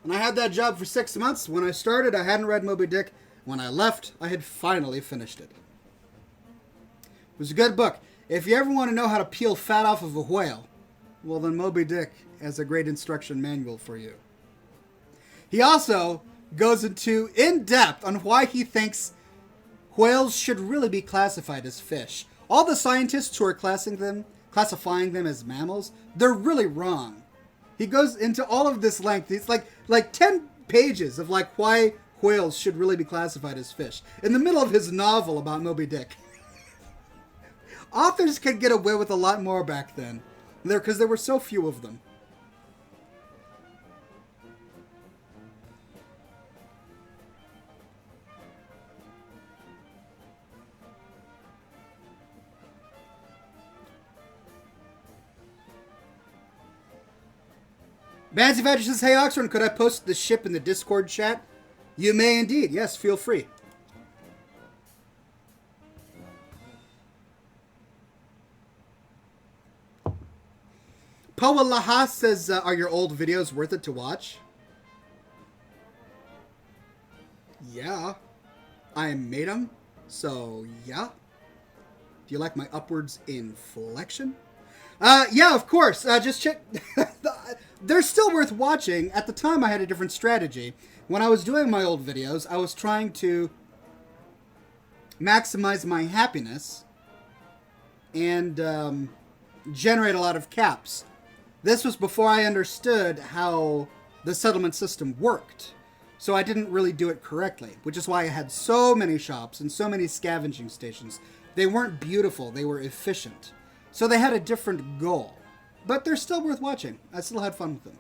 And I had that job for 6 months. When I started, I hadn't read Moby Dick. When I left, I had finally finished it. It was a good book. If you ever want to know how to peel fat off of a whale, well, then Moby Dick has a great instruction manual for you. He also goes into in-depth on why he thinks whales should really be classified as fish. All the scientists who are classifying them as mammals, they're really wrong. He goes into all of this length. It's like 10 pages of like why whales should really be classified as fish. In the middle of his novel about Moby Dick. Authors could get away with a lot more back then. Because there were so few of them. Bancy Badger says, hey Oxford, could I post the ship in the Discord chat? You may indeed. Yes, feel free. Poa Laha says, are your old videos worth it to watch? Yeah. I made them, so yeah. Do you like my upwards inflection? Yeah, of course. Just check. They're still worth watching. At the time, I had a different strategy. When I was doing my old videos, I was trying to maximize my happiness and generate a lot of caps. This was before I understood how the settlement system worked. So I didn't really do it correctly, which is why I had so many shops and so many scavenging stations. They weren't beautiful, they were efficient. So they had a different goal. But they're still worth watching. I still had fun with them.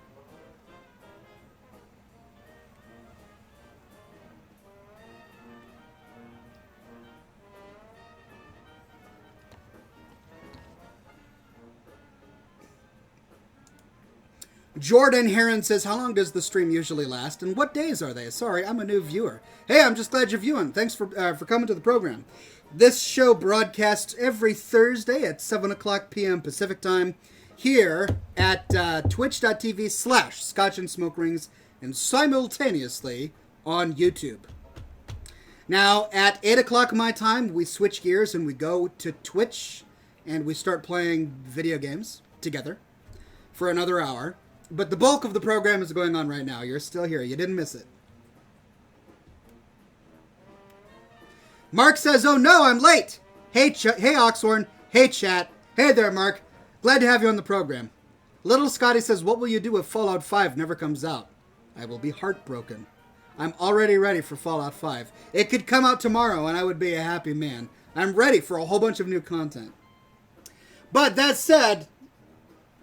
Jordan Heron says, how long does the stream usually last, and what days are they? Sorry, I'm a new viewer. Hey, I'm just glad you're viewing. Thanks for coming to the program. This show broadcasts every Thursday at 7 o'clock p.m. Pacific Time here at twitch.tv/Scotch and Smoke Rings and simultaneously on YouTube. Now, at 8 o'clock my time, we switch gears and we go to Twitch and we start playing video games together for another hour. But the bulk of the program is going on right now. You're still here. You didn't miss it. Mark says, oh no, I'm late. Hey, hey Oxhorn. Hey, chat. Hey there, Mark. Glad to have you on the program. Little Scotty says, what will you do if Fallout 5 never comes out? I will be heartbroken. I'm already ready for Fallout 5. It could come out tomorrow and I would be a happy man. I'm ready for a whole bunch of new content. But that said,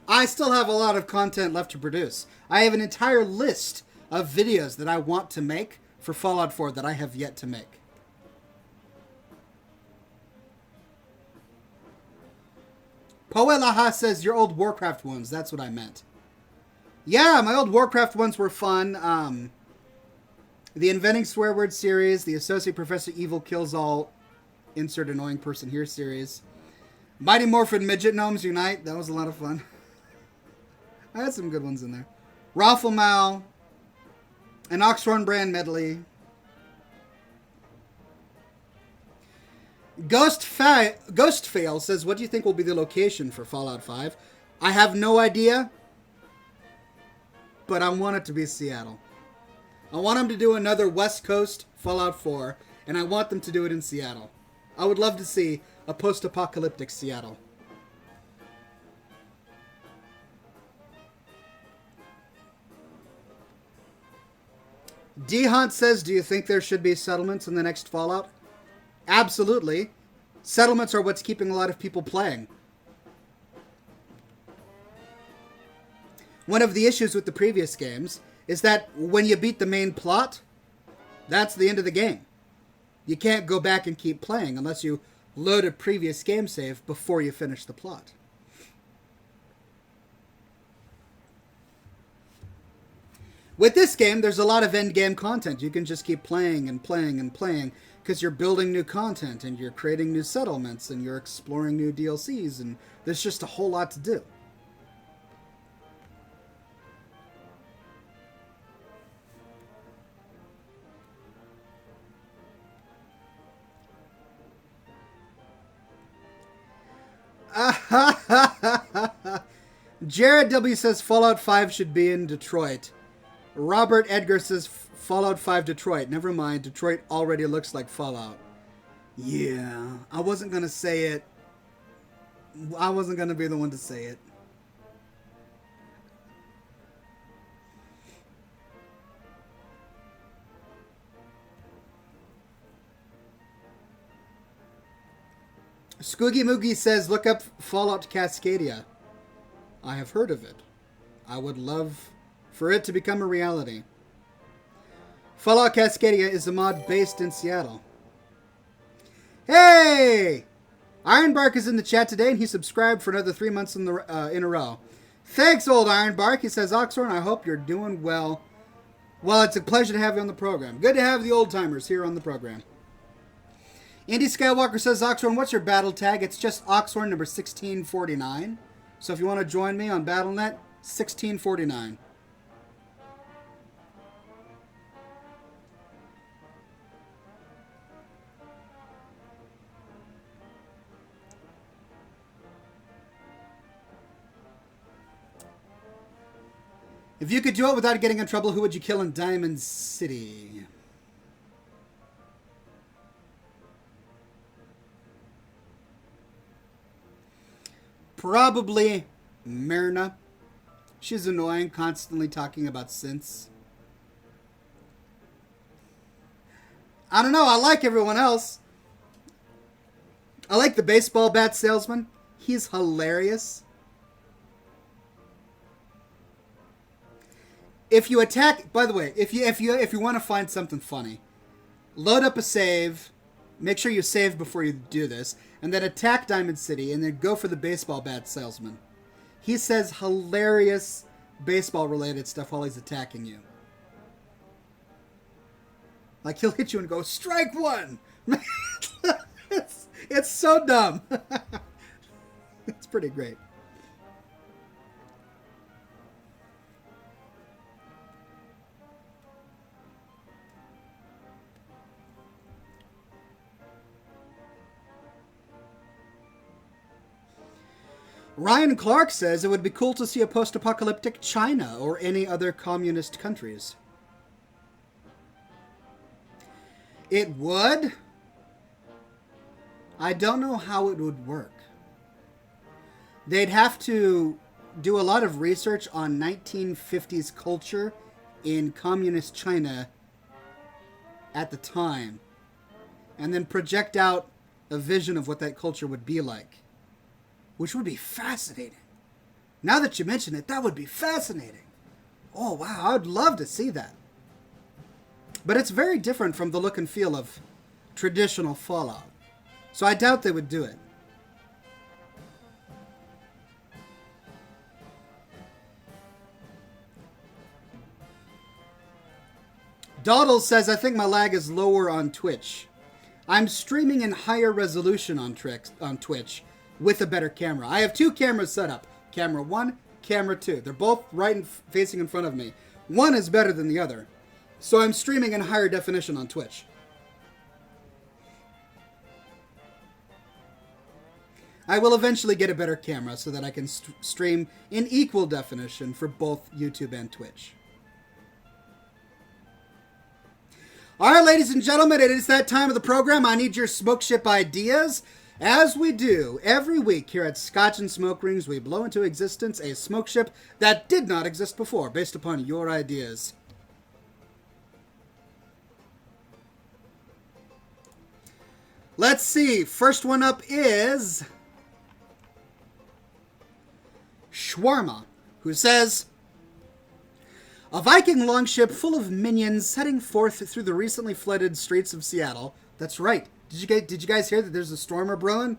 I still have a lot of content left to produce. I have an entire list of videos that I want to make for Fallout 4 that I have yet to make. Poelaha says, your old Warcraft ones. That's what I meant. Yeah, my old Warcraft ones were fun. The Inventing Swear Word series, the Associate Professor Evil Kills All, Insert Annoying Person Here series. Mighty Morphin Midget Gnomes Unite. That was a lot of fun. I had some good ones in there. Rafflemow. An Oxhorn Brand medley. Ghostfail says, what do you think will be the location for Fallout 5? I have no idea, but I want it to be Seattle. I want them to do another West Coast Fallout 4, and I want them to do it in Seattle. I would love to see a post-apocalyptic Seattle. D-Hunt says, do you think there should be settlements in the next Fallout? Absolutely. Settlements are what's keeping a lot of people playing. One of the issues with the previous games is that when you beat the main plot, that's the end of the game. You can't go back and keep playing unless you load a previous game save before you finish the plot. With this game, there's a lot of end-game content. You can just keep playing and playing and playing because you're building new content and you're creating new settlements and you're exploring new DLCs, and there's just a whole lot to do. Jared W. says Fallout 5 should be in Detroit. Robert Edgar says Fallout 5 Detroit. Never mind, Detroit already looks like Fallout. Yeah, I wasn't going to say it. I wasn't going to be the one to say it. Scoogie Moogie says, look up Fallout Cascadia. I have heard of it. I would love for it to become a reality. Fallout Cascadia is a mod based in Seattle. Hey! Ironbark is in the chat today, and he subscribed for another 3 months in a row. Thanks, old Ironbark. He says, Oxhorn, I hope you're doing well. Well, it's a pleasure to have you on the program. Good to have the old-timers here on the program. Andy Skywalker says, Oxhorn, what's your battle tag? It's just Oxhorn number 1649. So if you want to join me on BattleNet, 1649. If you could do it without getting in trouble, who would you kill in Diamond City? Probably Myrna. She's annoying, constantly talking about synths. I don't know, I like everyone else. I like the baseball bat salesman. He's hilarious. If you attack, by the way, if you want to find something funny, load up a save, make sure you save before you do this, and then attack Diamond City, and then go for the baseball bat salesman. He says hilarious baseball-related stuff while he's attacking you. Like, he'll hit you and go, strike one! it's so dumb. It's pretty great. Ryan Clark says it would be cool to see a post-apocalyptic China or any other communist countries. It would. I don't know how it would work. They'd have to do a lot of research on 1950s culture in communist China at the time, and then project out a vision of what that culture would be like. Which would be fascinating. Now that you mention it, that would be fascinating. Oh, wow, I would love to see that. But it's very different from the look and feel of traditional Fallout. So I doubt they would do it. Dawdle says, I think my lag is lower on Twitch. I'm streaming in higher resolution on Twitch. With a better camera. I have two cameras set up. Camera 1, camera 2. They're both facing in front of me. One is better than the other. So I'm streaming in higher definition on Twitch. I will eventually get a better camera so that I can stream in equal definition for both YouTube and Twitch. All right, ladies and gentlemen, it is that time of the program. I need your smoke ship ideas. As we do every week here at Scotch and Smoke Rings, we blow into existence a smoke ship that did not exist before, based upon your ideas. Let's see. First one up is Shawarma, who says, a Viking longship full of minions setting forth through the recently flooded streets of Seattle. That's right. Did you guys hear that there's a storm brewing?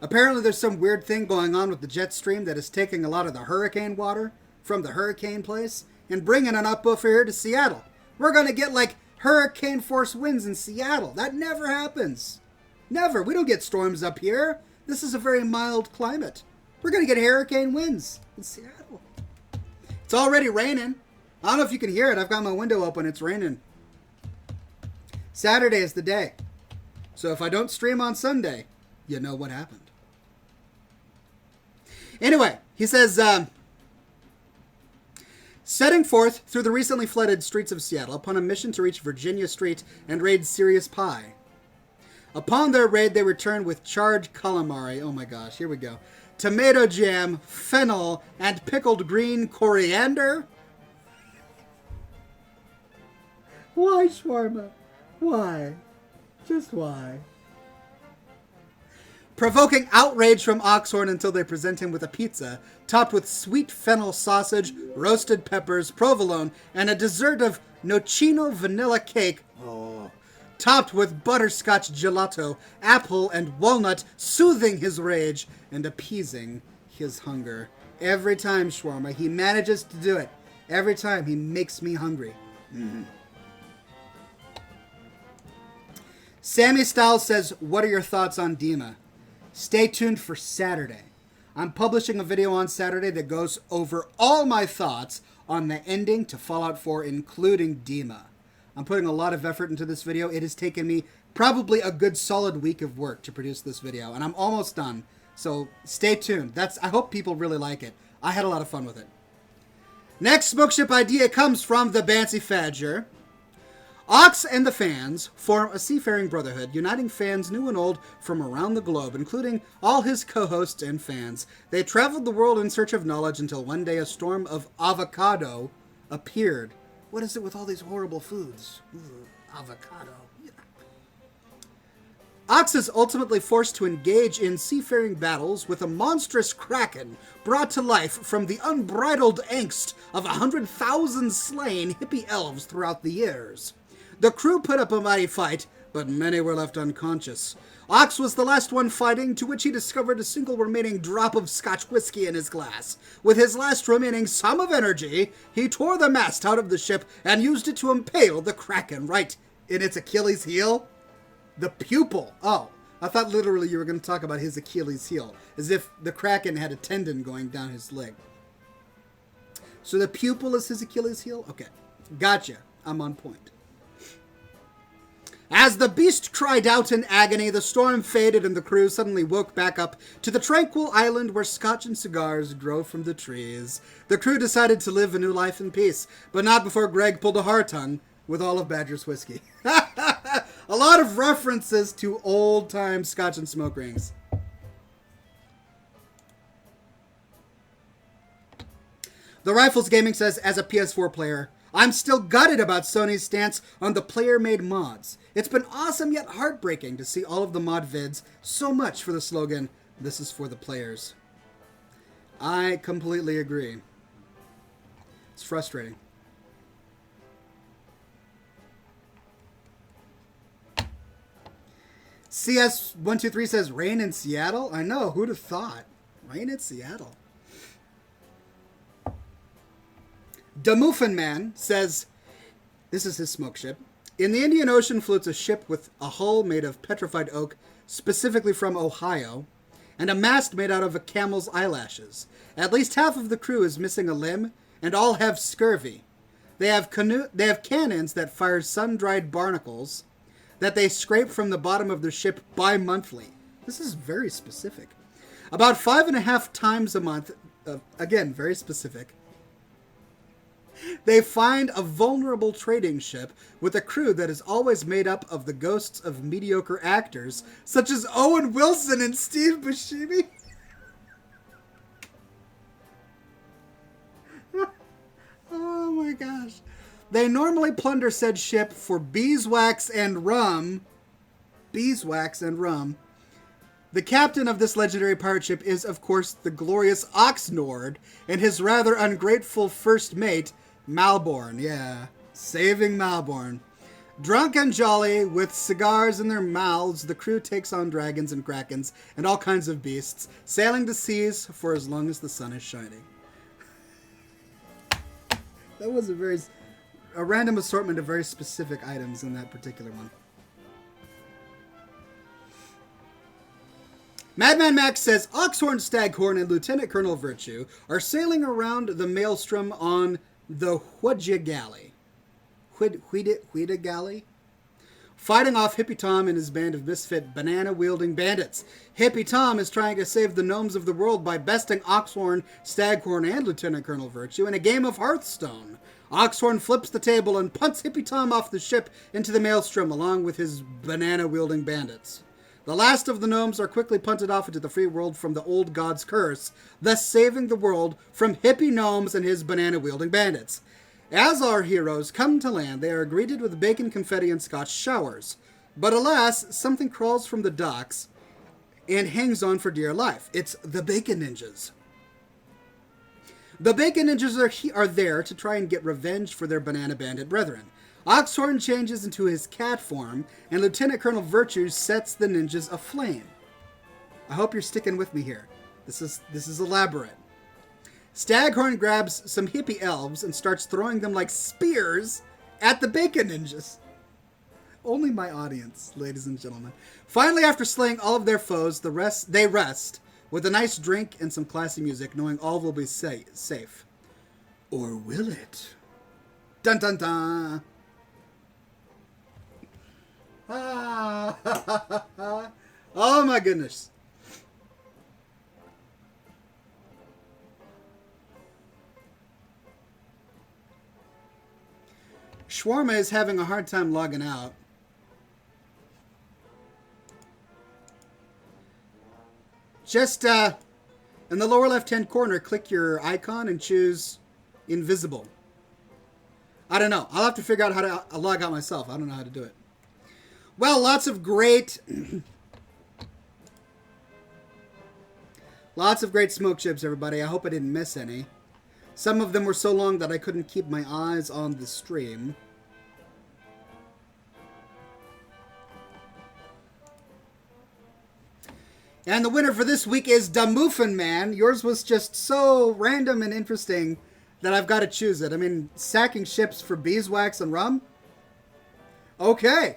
Apparently there's some weird thing going on with the jet stream that is taking a lot of the hurricane water from the hurricane place and bringing it up over here to Seattle. We're going to get like hurricane force winds in Seattle. That never happens. Never. We don't get storms up here. This is a very mild climate. We're going to get hurricane winds in Seattle. It's already raining. I don't know if you can hear it. I've got my window open. It's raining. Saturday is the day. So if I don't stream on Sunday, you know what happened. Anyway, he says, setting forth through the recently flooded streets of Seattle upon a mission to reach Virginia Street and raid Sirius Pie. Upon their raid, they returned with charred calamari. Oh my gosh, here we go. Tomato jam, fennel, and pickled green coriander. Why, shawarma? Why? Just why? Provoking outrage from Oxhorn until they present him with a pizza, topped with sweet fennel sausage, roasted peppers, provolone, and a dessert of nocino vanilla cake. Oh. Topped with butterscotch gelato, apple, and walnut, soothing his rage and appeasing his hunger. Every time, shawarma, he manages to do it. Every time, he makes me hungry. Mm-hmm. Sammy Styles says, what are your thoughts on Dima? Stay tuned for Saturday. I'm publishing a video on Saturday that goes over all my thoughts on the ending to Fallout 4, including Dima. I'm putting a lot of effort into this video. It has taken me probably a good solid week of work to produce this video, and I'm almost done. So stay tuned. I hope people really like it. I had a lot of fun with it. Next smoke ship idea comes from the Bancy Fadger. Ox and the fans form a seafaring brotherhood, uniting fans new and old from around the globe, including all his co-hosts and fans. They traveled the world in search of knowledge until one day a storm of avocado appeared. What is it with all these horrible foods? Ooh, avocado. Yeah. Ox is ultimately forced to engage in seafaring battles with a monstrous kraken brought to life from the unbridled angst of 100,000 slain hippie elves throughout the years. The crew put up a mighty fight, but many were left unconscious. Ox was the last one fighting, to which he discovered a single remaining drop of Scotch whiskey in his glass. With his last remaining sum of energy, he tore the mast out of the ship and used it to impale the kraken right in its Achilles heel. The pupil. Oh, I thought literally you were going to talk about his Achilles heel, as if the kraken had a tendon going down his leg. So the pupil is his Achilles heel? Okay, gotcha. I'm on point. As the beast cried out in agony, the storm faded and the crew suddenly woke back up to the tranquil island where Scotch and cigars grow from the trees. The crew decided to live a new life in peace, but not before Greg pulled a hard tongue with all of Badger's whiskey. A lot of references to old-time Scotch and Smoke Rings. The Rifles Gaming says, as a PS4 player, I'm still gutted about Sony's stance on the player-made mods. It's been awesome yet heartbreaking to see all of the mod vids. So much for the slogan, this is for the players. I completely agree. It's frustrating. CS123 says, rain in Seattle? I know, who'd have thought? Rain in Seattle. Damuffin Man says, this is his smoke ship. In the Indian Ocean floats a ship with a hull made of petrified oak, specifically from Ohio, and a mast made out of a camel's eyelashes. At least half of the crew is missing a limb, and all have scurvy. They have cannons that fire sun-dried barnacles that they scrape from the bottom of their ship bi-monthly. This is very specific. About 5.5 times a month, again, very specific. They find a vulnerable trading ship with a crew that is always made up of the ghosts of mediocre actors, such as Owen Wilson and Steve Buscemi. Oh my gosh. They normally plunder said ship for beeswax and rum. Beeswax and rum. The captain of this legendary pirate ship is, of course, the glorious Oxnord and his rather ungrateful first mate, Malborn. Yeah, saving Malborn. Drunk and jolly, with cigars in their mouths, the crew takes on dragons and krakens and all kinds of beasts, sailing the seas for as long as the sun is shining. That was a random assortment of very specific items in that particular one. Madman Max says, Oxhorn, Staghorn, and Lieutenant Colonel Virtue are sailing around the Maelstrom on the Hwidja Galley. Hwidja Galley? Fighting off Hippie Tom and his band of misfit banana-wielding bandits. Hippie Tom is trying to save the gnomes of the world by besting Oxhorn, Staghorn, and Lieutenant Colonel Virtue in a game of Hearthstone. Oxhorn flips the table and punts Hippie Tom off the ship into the Maelstrom along with his banana-wielding bandits. The last of the gnomes are quickly punted off into the free world from the old god's curse, thus saving the world from hippie gnomes and his banana-wielding bandits. As our heroes come to land, they are greeted with bacon, confetti, and Scotch showers. But alas, something crawls from the docks and hangs on for dear life. It's the Bacon Ninjas. The Bacon Ninjas are there to try and get revenge for their banana bandit brethren. Oxhorn changes into his cat form, and Lieutenant Colonel Virtue sets the ninjas aflame. I hope you're sticking with me here. This is elaborate. Staghorn grabs some hippie elves and starts throwing them like spears at the Bacon Ninjas. Only my audience, ladies and gentlemen. Finally, after slaying all of their foes, they rest with a nice drink and some classy music, knowing all will be safe. Or will it? Dun dun dun! Ah, oh my goodness. Shawarma is having a hard time logging out. Just in the lower left-hand corner, click your icon and choose invisible. I don't know. I'll have to figure out how to log out myself. I don't know how to do it. Well, lots of great smoke chips, everybody. I hope I didn't miss any. Some of them were so long that I couldn't keep my eyes on the stream. And the winner for this week is Da Muffin Man. Yours was just so random and interesting that I've got to choose it. I mean, sacking ships for beeswax and rum? Okay.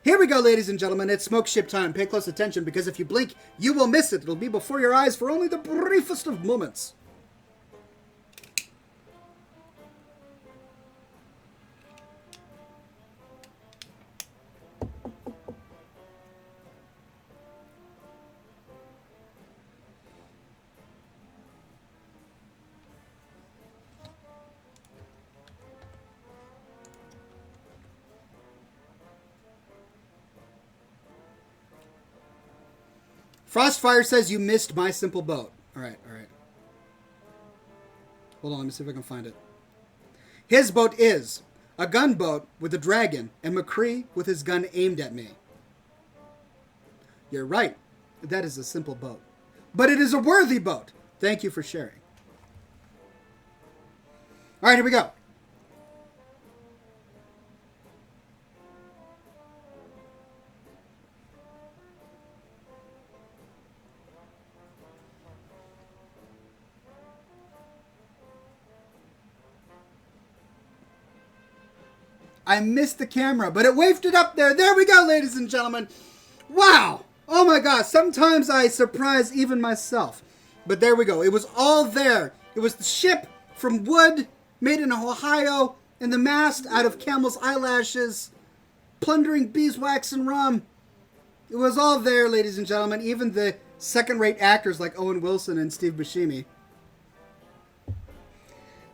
Here we go, ladies and gentlemen. It's smoke ship time. Pay close attention, because if you blink, you will miss it. It'll be before your eyes for only the briefest of moments. Frostfire says you missed My Simple Boat. All right, all right. Hold on, let me see if I can find it. His boat is a gunboat with a dragon and McCree with his gun aimed at me. You're right. That is a simple boat. But it is a worthy boat. Thank you for sharing. All right, here we go. I missed the camera, but it waved it up there. There we go, ladies and gentlemen. Wow. Oh my gosh. Sometimes I surprise even myself. But there we go. It was all there. It was the ship from wood made in Ohio and the mast out of camel's eyelashes, plundering beeswax and rum. It was all there, ladies and gentlemen. Even the second-rate actors like Owen Wilson and Steve Buscemi.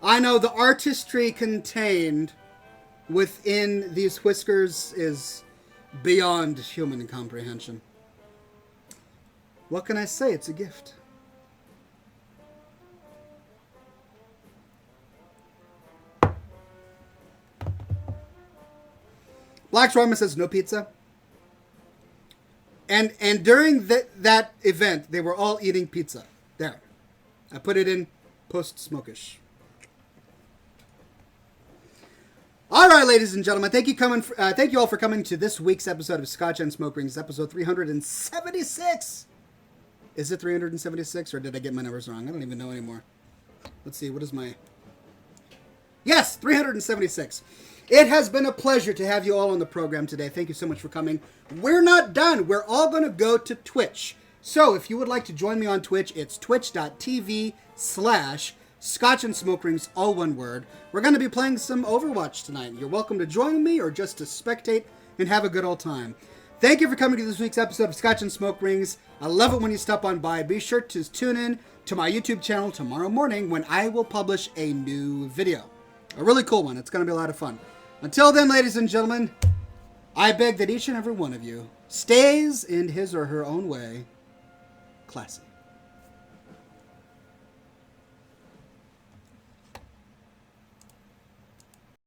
I know the artistry contained within these whiskers is beyond human comprehension. What can I say? It's a gift. Black Roman says no pizza. And during that event, they were all eating pizza. There. I put it in post-smokish. All right, ladies and gentlemen, thank you all for coming to this week's episode of Scotch and Smoke Rings, episode 376. Is it 376, or did I get my numbers wrong? I don't even know anymore. Let's see, what is my... Yes, 376. It has been a pleasure to have you all on the program today. Thank you so much for coming. We're not done. We're all going to go to Twitch. So if you would like to join me on Twitch, it's twitch.tv/Scotch and Smoke Rings, all one word. We're going to be playing some Overwatch tonight. You're welcome to join me or just to spectate and have a good old time. Thank you for coming to this week's episode of Scotch and Smoke Rings. I love it when you stop on by. Be sure to tune in to my YouTube channel tomorrow morning when I will publish a new video. A really cool one. It's going to be a lot of fun. Until then, ladies and gentlemen, I beg that each and every one of you stays in his or her own way classy.